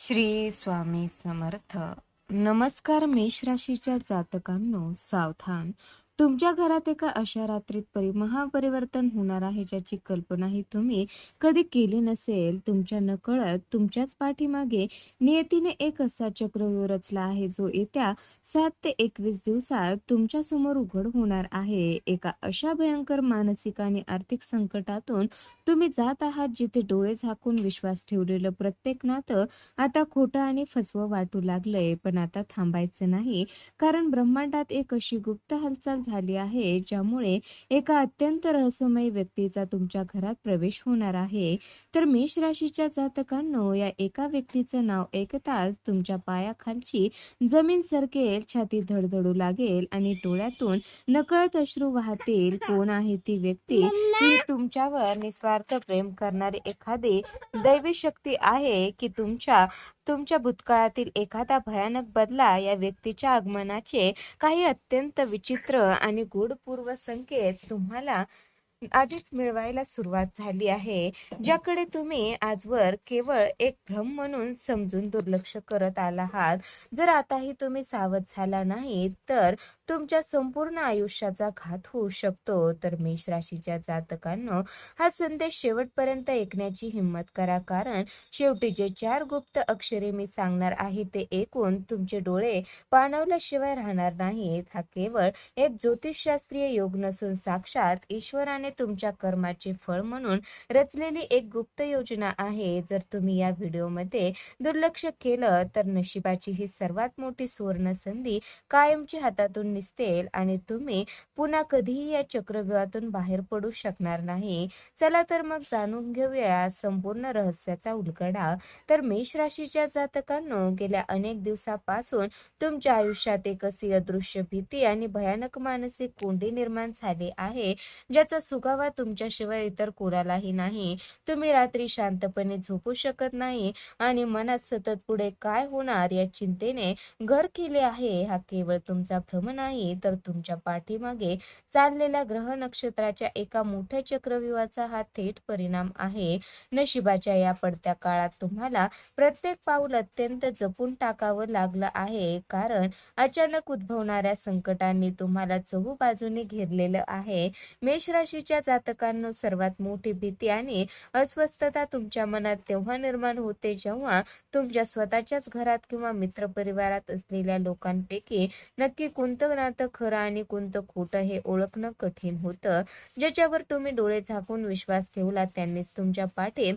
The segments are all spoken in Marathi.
श्री स्वामी समर्थ. नमस्कार मेष राशीच्या जातकांनो, सावधान. तुमच्या घरात एका अशा रात्रीत महापरिवर्तन होणार आहे ज्याची कल्पनाही तुम्ही कधी केली नसेल. तुमच्या नकळत तुमच्याच पाठीमागे नियतीने एक असा चक्रव्यूह रचला आहे जो येत्या 7 ते 21 दिवसात तुमच्या समोर उघड होणार आहे. एका अशा भयंकर मानसिक आणि आर्थिक संकटातून तुम्ही जात आहात जिथे डोळे झाकून विश्वास ठेवलेलं प्रत्येक नातं आता खोटं आणि फसवं वाटू लागलंय. पण आता थांबायचं नाही, कारण ब्रह्मांडात एक अशी गुप्त हालचाल झाली आहे ज्यामुळे एका अत्यंत रहस्यमय व्यक्तीचा तुमच्या घरात प्रवेश होणार आहे. तर मेष राशीच्या जातकांनो, या एका व्यक्तीचं नाव ऐकताच तुमच्या पायाखालची जमीन सरकेल, छाती धडधडू लागेल आणि डोळ्यातून नकळत अश्रू वाहतील. कोण आहे ती व्यक्ती? ही तुमच्यावर निस्वार्थ प्रेम करणारी एखादी दैवी शक्ती आहे की तुमच्या भूतकाळातील एखादा भयानक बदला? या व्यक्तीच्या आगमनाचे काही अत्यंत विचित्र आणि गूढपूर्व संकेत तुम्हाला आधीच मिळवायला सुरुवात झाली आहे, ज्याकडे तुम्ही आजवर केवळ एक भ्रम म्हणून समजून दुर्लक्ष करत आहात. जर आताही तुम्ही सावध झाला नाही तर तुमच्या संपूर्ण आयुष्याचा घात होऊ शकतो. तर मेष राशीच्या जातकांनो, हा संदेश शेवटपर्यंत ऐकण्याची हिंमत करा, कारण शेवटी जे 4 गुप्त अक्षरे मी सांगणार आहे ते ऐकून तुमचे डोळे पाणावल्याशिवाय राहणार नाहीत. हा केवळ एक ज्योतिषशास्त्रीय योग नसून साक्षात ईश्वराने तुमच्या कर्माचे फळ म्हणून रचलेली एक गुप्त योजना आहे. जर तुम्ही या व्हिडिओमध्ये दुर्लक्ष केलं तर नशिबाची ही सर्वात मोठी सुवर्ण संधी कायमची हातातून निसटेल आणि तुम्ही पुन्हा कधीही या चक्रव्यूहातून बाहेर पडू शकणार नाही. चला तर मग जाणून घेऊया संपूर्ण रहस्याचा उलगडा. तर मेष राशीच्या जातकांनो, गेल्या अनेक दिवसापासून तुमच्या आयुष्यात एक अशी अदृश्य भीती आणि भयानक मानसिक कोंडी निर्माण झाली आहे ज्याचा सुगावा तुमच्याशिवाय इतर कोणालाही नाही. तुम्ही रात्री शांतपणे झोपू शकत नाही आणि मनात सतत पुढे काय होणार या चिंतेने घर केले आहे. हा केवळ तुमचा भ्रम नाही, तर तुमच्या पाठीमागे चाललेल्या ग्रह नक्षत्राच्या एका मोठ्या चक्रव्यूहाचा हा थेट परिणाम आहे. नशिबाच्या या पडत्या काळात तुम्हाला प्रत्येक पाऊल अत्यंत जपून टाकावं लागलं आहे, कारण अचानक उद्भवणाऱ्या संकटांनी तुम्हाला चहूबाजूने घेरलेलं आहे. मेष राशीच्या जातकांनो, सर्वात मोठी भीती आणि अस्वस्थता तुमच्या मनात तेव्हा निर्माण होते जेव्हा तुमच्या स्वतःच्याच घरात किंवा मित्रपरिवारात असलेल्या लोकांपैकी नक्की कोणतं नातं खरं आणि कोणतं खोटं हे ओळखणं कठीण होतं. ज्याच्यावर तुम्ही डोळे झाकून विश्वास ठेवला त्यांनीच तुमच्या पाठीत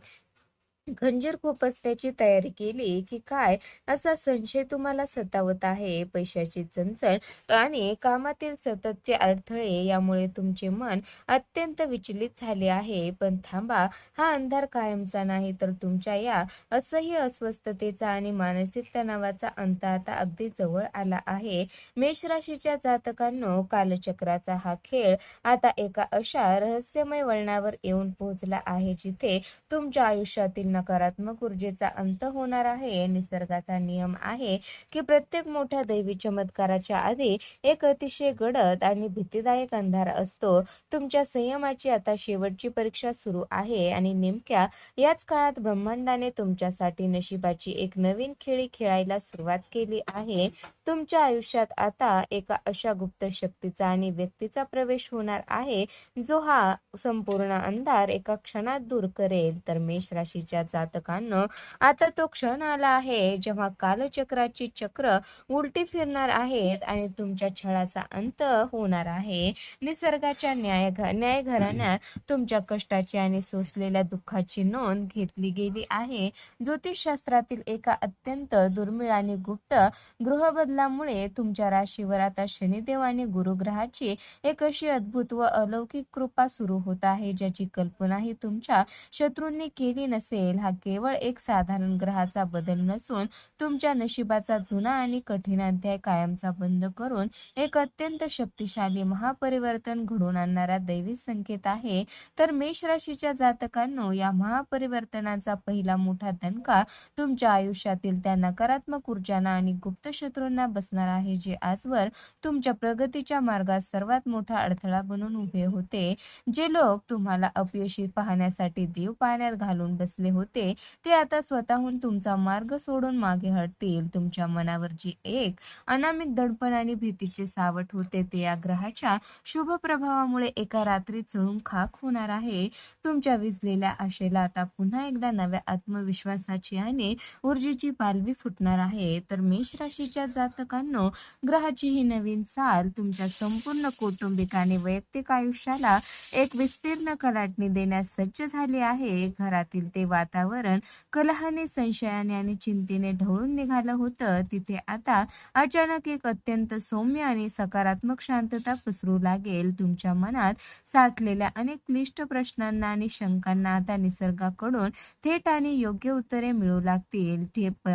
खंजीर खुपसण्याची तयारी केली की काय, असा संशय तुम्हाला सतावत आहे. पैशाची चणचण आणि कामातील सततचे अडथळे यामुळे तुमचे मन अत्यंत विचलित झाले आहे. पण थांबा, हा अंधार कायमचा नाही, तर तुमच्या या असह्य अस्वस्थतेचा आणि मानसिक तणावाचा अंत आता अगदी जवळ आला आहे. मेष राशीच्या जातकांनो, कालचक्राचा हा खेळ आता एका अशा रहस्यमय वळणावर येऊन पोहोचला आहे जिथे तुमच्या आयुष्यातील नकारात्मक ऊर्जेचा अंत होणार आहे. निसर्गाचा नियम आहे की प्रत्येक मोठ्या दैवी चमत्काराच्या आधी एक अतिशय गडद आणि भीतीदायक अंधार असतो. तुमच्या संयमाची आता शेवटची परीक्षा सुरू आहे आणि नेमक्या याच काळात ब्रह्मांडाने तुमच्यासाठी नशिबाची एक नवीन खेळी खेळायला सुरुवात केली आहे. तुमच्या आयुष्यात आता एका अशा गुप्त शक्तीचा आणि व्यक्तीचा प्रवेश होणार आहे जो हा संपूर्ण अंधार एका क्षणात दूर करेल. तर मेष राशीच्या जातकांनो, आता तो क्षण आला आहे जेव्हा कालचक्राची चक्र उलटी फिरणार आहेत आणि तुमच्या छळाचा अंत होणार आहे. निसर्गाच्या न्याय घराण्यात तुमच्या कष्टाची आणि सोसलेल्या दुःखाची नोंद घेतली गेली आहे. ज्योतिषशास्त्रातील एका अत्यंत दुर्मिळ आणि गुप्त ग्रहबदलामुळे तुमच्या राशीवर आता शनिदेव आणि गुरुग्रहाची एक अशी अद्भुत व अलौकिक कृपा सुरू होत आहे ज्याची कल्पनाही तुमच्या शत्रूंनी केली नसेल. हा केवळ एक साधारण ग्रहाचा बदल नसून तुमच्या नशिबाचा जुना आणि कठीण अध्याय कायमचा बंद करून एक अत्यंत शक्तिशाली महापरिवर्तन घडवून आणणारा दैवी संकेत आहे. तर मेष राशीच्या जातकांनो, या महापरिवर्तनाचा पहिला मोठा दणका तुमच्या आयुष्यातील त्या नकारात्मक ऊर्जांना आणि गुप्त शत्रूंना बसणार आहे, जे आजवर तुमच्या प्रगतीच्या मार्गात सर्वात मोठा अडथळा बनून उभे होते. जे लोक तुम्हाला अपयशी पाहण्यासाठी देव पाण्यात घालून बसले होते, ते आता स्वतःहून तुमचा मार्ग सोडून मागे हटतील. तुमच्या मनावर जी एक अनामिक दडपण आणि भीतीचे सावट होते, ते या ग्रहाच्या शुभ प्रभावामुळे एका रात्रीत जळून खाक होणार आहे. तुमच्या विझलेल्या आशेला आता पुन्हा एकदा नव्या आत्मविश्वासाची आणि ऊर्जेची पालवी फुटणार आहे. तर मेष राशीच्या जातकांनो, ग्रहाची ही नवीन चाल तुमच्या संपूर्ण कौटुंबिक आणि वैयक्तिक आयुष्याला एक विस्तीर्ण कलाटणी देण्यास सज्ज झाली आहे. घरातील ते वातावरण कलहाने, संशयाने आणि चिंतेने ढवळून निघालं होतं, तिथे आता अचानक एक अत्यंत सौम्य आणि सकारात्मक शांतता पसरू लागेल. तुमच्या मनात साठलेल्या अनेक क्लिष्ट प्रश्नांना आणि शंकांना आता निसर्गाकडून थेट आणि योग्य उत्तरे मिळू लागतील.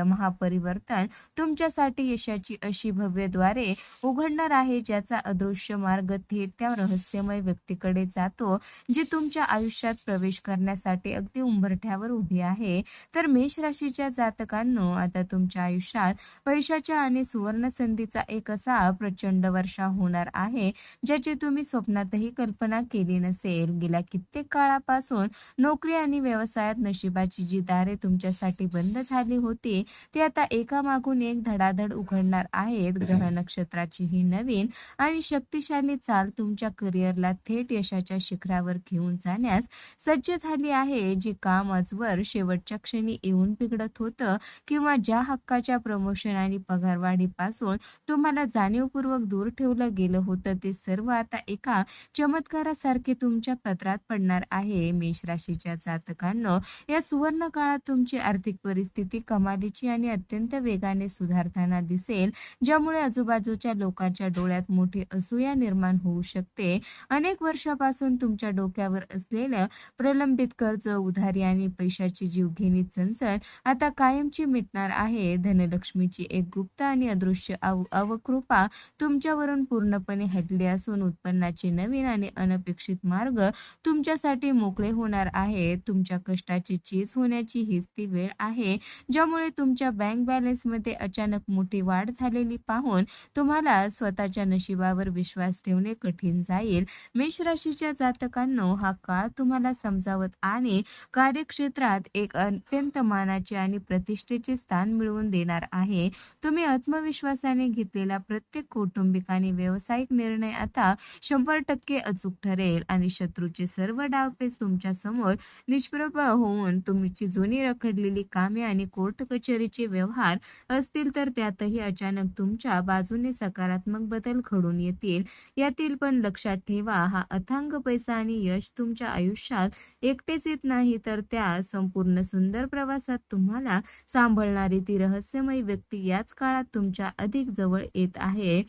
महापरिवर्तन तुमच्यासाठी यशाची अशी भव्य द्वारे उघडणार आहे, ज्याचा अदृश्य मार्ग थेट त्या रहस्यमय व्यक्तीकडे जातो, जी तुमच्या आयुष्यात प्रवेश करण्यासाठी अगदी उंबरठ्यावर उभी आहे. तर मेष राशीच्या जातकांनो, आता तुमच्या आयुष्यात पैशाच्या आणि सुवर्ण संधीचा एक असा प्रचंड वर्षा होणार आहे, ज्याची तुम्ही स्वप्नातही कल्पना केली नसेल. गेल्या कित्येक काळापासून नोकरी आणि व्यवसायात नशिबाची जी दारे तुमच्यासाठी बंद झाली होती, ती आता एकामागून एक धडाधड उघडणार आहेत. ग्रह नक्षत्राची ही नवीन आणि शक्तिशाली चाल तुमच्या करिअरला थेट यशाच्या शिखरावर घेऊन जाण्यास सज्ज झाली आहे. जे काम आजवर शेवटच्या क्षणी येऊन बिघडत होतं, किंवा ज्या हक्काच्या प्रमोशन आणि पगारवाढीपासून तुम्हाला जाणीवपूर्वक दूर ठेवलं गेलं होतं, ते सर्व आता एका चमत्कारासारखे तुमच्या पदरात पडणार आहे. मेष राशीच्या जातकांनो, या सुवर्ण काळात तुमची आर्थिक परिस्थिती कमालीची आणि अत्यंत वेगाने सुधारताना दिसेल, ज्यामुळे आजूबाजूच्या लोकांच्या डोळ्यात मोठी असूया निर्माण होऊ शकते. अनेक वर्षापासून तुमच्या डोक्यावर असलेलं प्रलंबित कर्ज, उधारी आणि पैशाची जीवघेणी चणचण आता कायमची मिटणार आहे. धनलक्ष्मीची एक गुप्त आणि अदृश्य अवकृपा तुमच्यावरून पूर्णपणे हटली असून उत्पन्नाचे नवीन आणि अनपेक्षित मार्ग तुमच्यासाठी मोकळे होणार आहेत. तुमच्या कष्टाची चीज होण्याची हीच ती वेळ आहे, ज्यामुळे तुमच्या बँक बॅलन्समध्ये अचानक मोठी वाढ झालेली पाहून तुम्हाला स्वतःच्या नशिबावर विश्वास ठेवणे कठीण जाईल. मेष राशीच्या जातकांनो, हा काळ तुम्हाला समजावत आणि कार्यक्षेत्रात एक अत्यंत मानाचे आणि प्रतिष्ठेचे स्थान मिळवून देणार आहे. तुम्ही आत्मविश्वासाने घेतलेला प्रत्येक कौटुंबिक आणि व्यावसायिक निर्णय आता 100% अचूक ठरेल आणि शत्रूचे सर्व डावपेच तुमच्या समोर निष्प्रभ होऊन तुमची जुनी रखडलेली कामे आणि कोर्ट कचेरीचे व्यवहार असतील तर त्यातही अचानक तुमच्या बाजूने सकारात्मक बदल घडून येतील. यातील पण लक्षात ठेवा, हा अथांग पैसा आणि यश तुमच्या आयुष्यात एकटेच येत नाही, तर त्या संपूर्ण सुंदर प्रवासात तुम्हाला सांभाळणारी ती रहस्यमय व्यक्ती याच काळात तुमच्या अधिक जवळ येत आहे.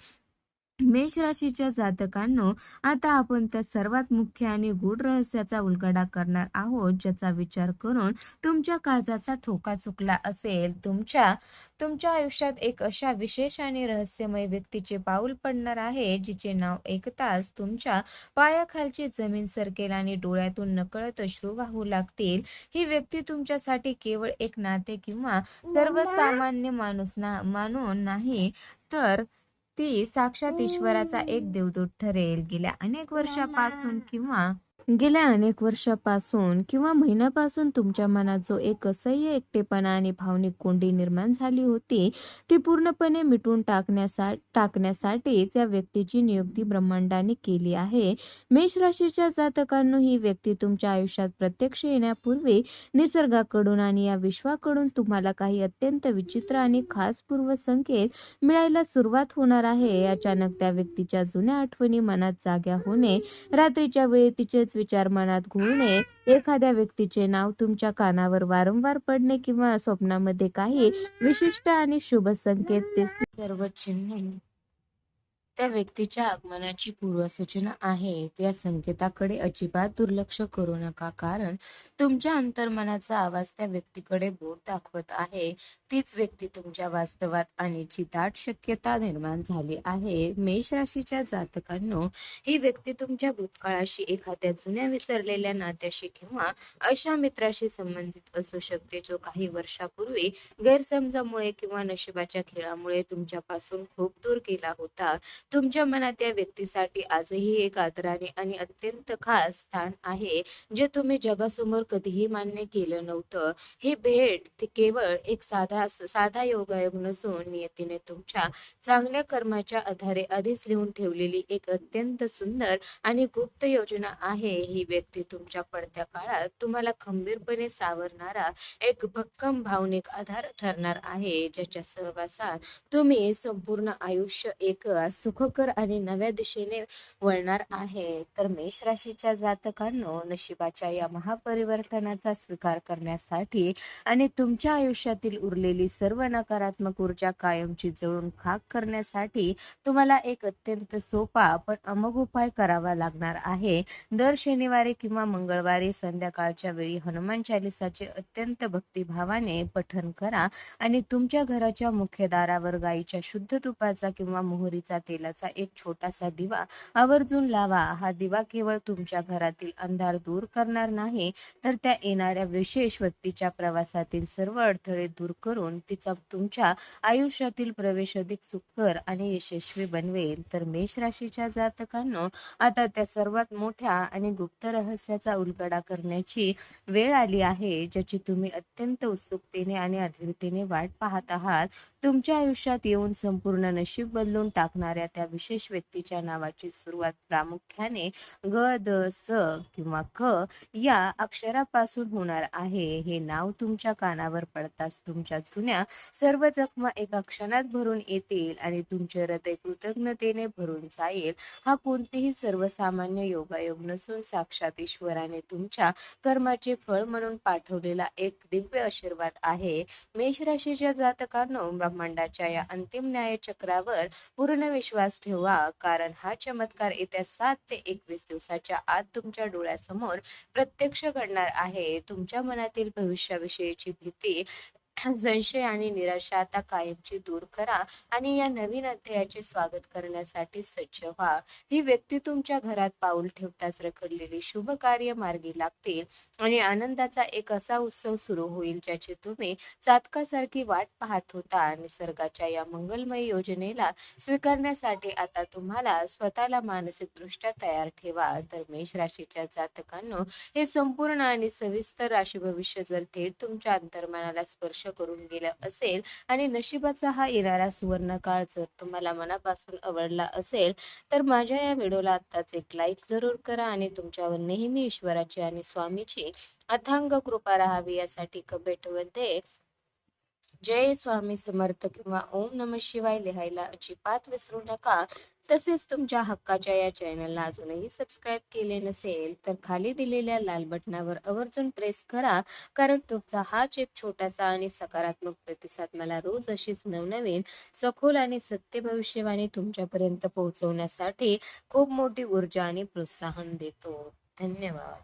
मेष राशीच्या जातकांनो, आता आपण त्या सर्वात मुख्य आणि गूढ रहस्याचा उलगडा करणार आहोत, ज्याचा विचार करून तुमच्या काळजाचा ठोका चुकला असेल. तुमच्या आयुष्यात एक अशा विशेष आणि रहस्यमय व्यक्तीचे पाऊल पडणार आहे, जिचे नाव ऐकताच तुमच्या पायाखालची जमीन सरकेल आणि डोळ्यातून नकळत अश्रू वाहू लागतील. ही व्यक्ती तुमच्यासाठी केवळ एक नाते किंवा सर्वसामान्य मानून नाही, तर ती साक्षात ईश्वराचा एक देवदूत ठरेल. गेल्या अनेक वर्षापासून किंवा महिन्यापासून तुमच्या मनात जो एक असह्य एकटेपणा आणि भावनिक कोंडी निर्माण झाली होती, ती पूर्णपणे मिटून टाकण्यासाठीच या व्यक्तीची नियुक्ती ब्रह्मांडाने केली आहे. मेष राशीच्या जातकांनो, ही व्यक्ती तुमच्या आयुष्यात प्रत्यक्ष येण्यापूर्वी निसर्गाकडून आणि या विश्वाकडून तुम्हाला काही अत्यंत विचित्र आणि खास पूर्वसंकेत मिळायला सुरुवात होणार आहे. अचानक त्या व्यक्तीच्या जुन्या आठवणी मनात जाग्या होणे, रात्रीच्या वेळी तिचेच विचार मनात घोळणे, एखाद्या व्यक्तीचे नाव तुमच्या कानावर वारंवार पडणे किंवा स्वप्नामध्ये काही विशिष्ट आणि शुभ संकेत दिसणे, सर्व चिन्हे त्या व्यक्तीच्या आगमनाची पूर्वसूचना आहे. त्या संकेताकडे अजिबात दुर्लक्ष करू नका, कारण तुमच्या अंतर्मनाचा आवाज त्या व्यक्तीकडे बोट दाखवत आहे. तीच व्यक्ती तुमच्या वास्तवात आणण्याची दाट शक्यता निर्माण झाली आहे. मेष राशीच्या जातकांनो, ही व्यक्ती तुमच्या भूतकाळाशी, एखाद्या जुन्या विसरलेल्या नात्याशी किंवा अशा मित्राशी संबंधित असू शकते, जो काही वर्षापूर्वी गैरसमजामुळे किंवा नशिबाच्या खेळामुळे तुमच्यापासून खूप दूर गेला होता. तुमच्या मनात या व्यक्तीसाठी आजही एक आदराने आणि अत्यंत खास स्थान आहे, जे तुम्ही जगासमोर कधीही मान्य केलं नव्हतं. ही भेट ती केवळ एक साधा योगायोग नसून, नियतीने तुमच्या चांगल्या कर्माच्या आधारे आधीच लिहून ठेवलेली एक अत्यंत सुंदर आणि गुप्त योजना आहे. ही व्यक्ती तुमच्या पडत्या काळात तुम्हाला खंबीरपणे सावरणारा एक भक्कम भावनिक आधार ठरणार आहे, ज्याच्या सहवासात तुम्ही संपूर्ण आयुष्य एक सुखकर आणि नव्या दिशेने वळणार आहे. तर मेष राशीच्या जातकांनो, नशिबाच्या या महापरिवर्तनाचा स्वीकार करण्यासाठी आणि तुमच्या आयुष्यातील उरलेली सर्व नकारात्मक ऊर्जा कायमची जळून खाक करण्यासाठी तुम्हाला एक अत्यंत सोपा पण अमोघ उपाय करावा लागणार आहे. दर शनिवारी किंवा मंगळवारी संध्याकाळच्या वेळी हनुमान चालिसाचे अत्यंत भक्तिभावाने पठण करा आणि तुमच्या घराच्या मुख्य दारावर गाईच्या शुद्ध तुपाचा किंवा मोहरीचा तेलाचा एक छोटासा दिवा आवर्जून लावा. हा दिवा केवळ तुमच्या घरातील अंधार दूर करणार नाही, तर त्या येणाऱ्या विशेष व्यक्तीच्या प्रवासातील सर्व अडथळे दूर करून तिचा तुमच्या आयुष्यातील प्रवेश अधिक सुखकर आणि यशस्वी बनवेल. तर मेष राशीच्या जातकांनो, आता त्या सर्वात मोठ्या आणि गुप्त रहस्याचा उलगडा करण्याची वेळ आली आहे, ज्याची तुम्ही अत्यंत उत्सुकतेने आणि अधीरतेने वाट पाहत आहात. तुमच्या आयुष्यात येऊन संपूर्ण नशीब बदलून टाकणाऱ्या त्या विशेष व्यक्तीच्या नावाची सुरुवात प्रामुख्याने ग, द, स किंवा क या अक्षरापासून होणार आहे. हे नाव तुमच्या कानावर पडताच तुमच्या जुन्या सर्व जखमा एका क्षणात भरून येतील आणि तुमचे हृदय कृतज्ञतेने भरून जाईल. हा कोणतेही सर्वसामान्य योगायोग नसून, साक्षात ईश्वराने तुमच्या कर्माचे फळ म्हणून पाठवलेला एक दिव्य आशीर्वाद आहे. मेष राशीच्या जातकांनो, ब्रह्मांडाच्या या अंतिम न्यायचक्रावर पूर्ण विश्वास ठेवा, कारण हा चमत्कार येत्या 7 ते 21 दिवसाच्या आत तुमच्या डोळ्यासमोर प्रत्यक्ष घडणार आहे. तुमच्या मनातील भविष्याविषयीची भीती, संशय आणि निराशा आता कायमची दूर करा आणि या नवीन अध्यायाचे स्वागत करण्यासाठी सज्ज व्हा. ही व्यक्ती तुमच्या घरात पाऊल ठेवताच रखडलेली शुभ कार्य मार्गी लागतील आणि आनंदाचा एक असा उत्सव सुरू होईल, ज्याची तुम्ही चातकासारखी वाट पाहत होता. निसर्गाच्या या मंगलमय योजनेला स्वीकारण्यासाठी आता तुम्हाला स्वतःला मानसिकदृष्ट्या तयार ठेवा. तर मेष राशीच्या जातकांनो, हे संपूर्ण आणि सविस्तर राशी भविष्य जर थेट तुमच्या अंतर्मनाला स्पर्श करून गेलं असेल आणि नशिबाचा हा येणारा सुवर्ण काळ जर तुम्हाला मनापासून आवडला असेल, तर माझ्या या व्हिडिओला आत्ताच एक लाईक जरूर करा आणि तुमच्यावर नेहमी ईश्वराची आणि स्वामीची अथांग कृपा राहावी यासाठी कमेंटमध्ये जय स्वामी समर्थ किंवा ओम नमः शिवाय लिहायला अजिबात विसरू नका. तसेच तुमच्या हक्काच्या या चॅनलला अजूनही सबस्क्राईब केले नसेल, तर खाली दिलेल्या लाल बटनावर आवर्जून प्रेस करा, कारण तुमचा हाच एक छोटासा आणि सकारात्मक प्रतिसाद मला रोज अशीच नवनवीन, सखोल आणि सत्य भविष्यवाणी तुमच्यापर्यंत पोहोचवण्यासाठी खूप मोठी ऊर्जा आणि प्रोत्साहन देतो. धन्यवाद.